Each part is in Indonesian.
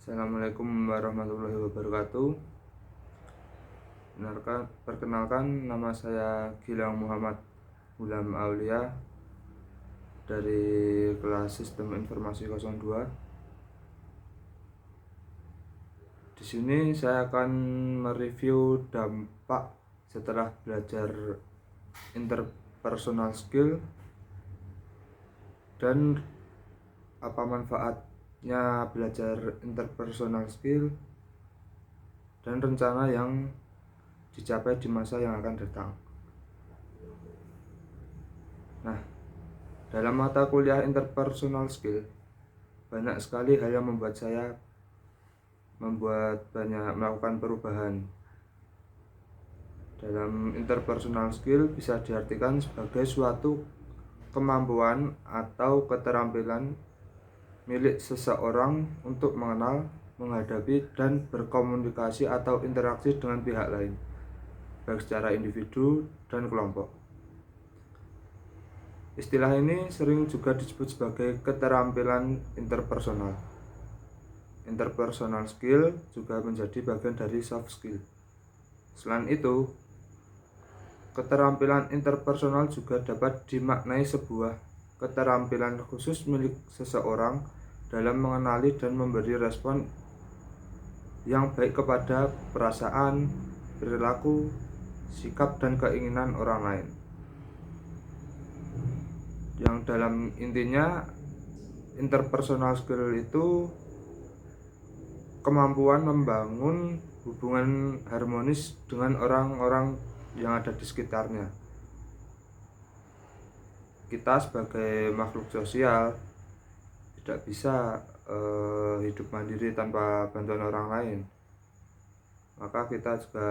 Assalamualaikum warahmatullahi wabarakatuh. Perkenalkan, nama saya Gilang Muhammad Hulam Aulia dari kelas Sistem Informasi 02. Di sini saya akan mereview dampak setelah belajar interpersonal skill dan apa manfaatnya belajar interpersonal skill dan rencana yang dicapai di masa yang akan datang. Nah, dalam mata kuliah interpersonal skill, banyak sekali hal yang membuat saya melakukan perubahan. Dalam interpersonal skill bisa diartikan sebagai suatu kemampuan atau keterampilan milik seseorang untuk mengenal, menghadapi, dan berkomunikasi atau interaksi dengan pihak lain, baik secara individu dan kelompok. Istilah ini sering juga disebut sebagai keterampilan interpersonal. Interpersonal skill juga menjadi bagian dari soft skill. Selain itu, keterampilan interpersonal juga dapat dimaknai sebuah keterampilan khusus milik seseorang dalam mengenali dan memberi respon yang baik kepada perasaan, perilaku, sikap, dan keinginan orang lain. Yang dalam intinya, interpersonal skill itu kemampuan membangun hubungan harmonis dengan orang-orang yang ada di sekitarnya. Kita sebagai makhluk sosial tidak bisa hidup mandiri tanpa bantuan orang lain. Maka kita juga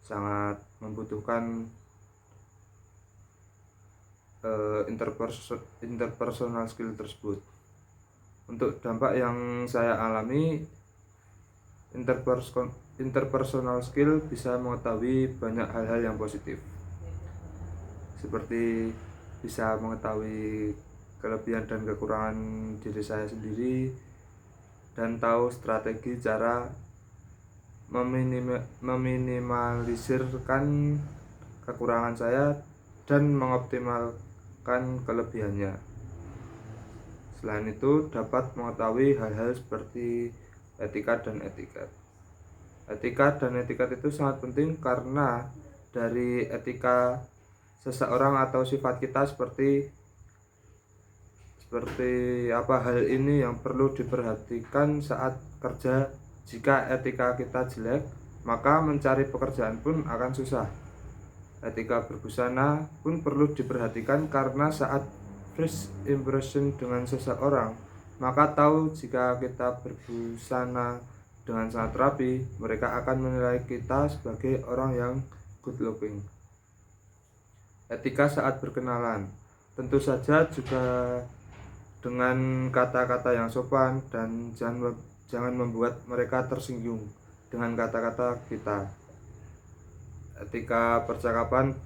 sangat membutuhkan interpersonal skill tersebut. Untuk dampak yang saya alami, interpersonal skill bisa mengetahui banyak hal-hal yang positif, seperti bisa mengetahui kelebihan dan kekurangan diri saya sendiri, dan tahu strategi cara meminimalisirkan kekurangan saya dan mengoptimalkan kelebihannya. Selain itu, dapat mengetahui hal-hal seperti etika dan etiket. Etika dan etiket itu sangat penting karena dari etika seseorang atau sifat kita seperti apa hal ini yang perlu diperhatikan saat kerja. Jika etika kita jelek, maka mencari pekerjaan pun akan susah. Etika berbusana pun perlu diperhatikan karena saat first impression dengan seseorang, maka tahu jika kita berbusana dengan sangat rapi, mereka akan menilai kita sebagai orang yang good looking. Etika saat berkenalan, tentu saja juga dengan kata-kata yang sopan dan jangan membuat mereka tersinggung dengan kata-kata kita. Etika percakapan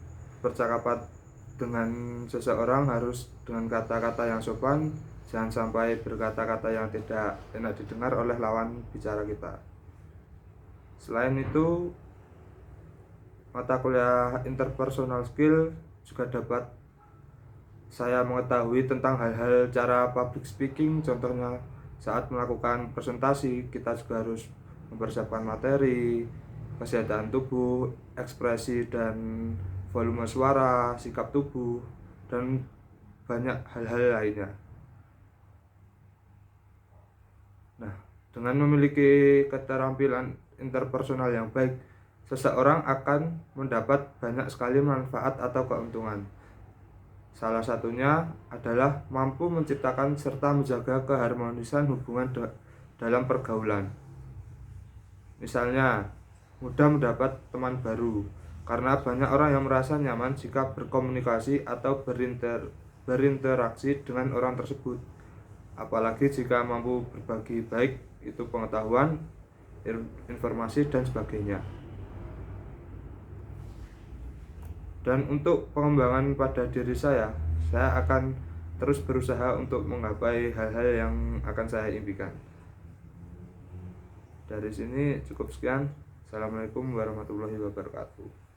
dengan seseorang harus dengan kata-kata yang sopan, jangan sampai berkata-kata yang tidak enak didengar oleh lawan bicara kita. Selain itu, mata kuliah interpersonal skill juga dapat saya mengetahui tentang hal-hal cara public speaking. Contohnya saat melakukan presentasi, kita juga harus mempersiapkan materi, kesehatan tubuh, ekspresi dan volume suara, sikap tubuh, dan banyak hal-hal lainnya. Nah, dengan memiliki keterampilan interpersonal yang baik, seseorang akan mendapat banyak sekali manfaat atau keuntungan. Salah satunya adalah mampu menciptakan serta menjaga keharmonisan hubungan dalam pergaulan. Misalnya, mudah mendapat teman baru karena banyak orang yang merasa nyaman jika berkomunikasi atau berinteraksi dengan orang tersebut. Apalagi jika mampu berbagi, baik itu pengetahuan, informasi, dan sebagainya. Dan untuk pengembangan pada diri saya akan terus berusaha untuk menggapai hal-hal yang akan saya impikan. Dari sini cukup sekian. Assalamualaikum warahmatullahi wabarakatuh.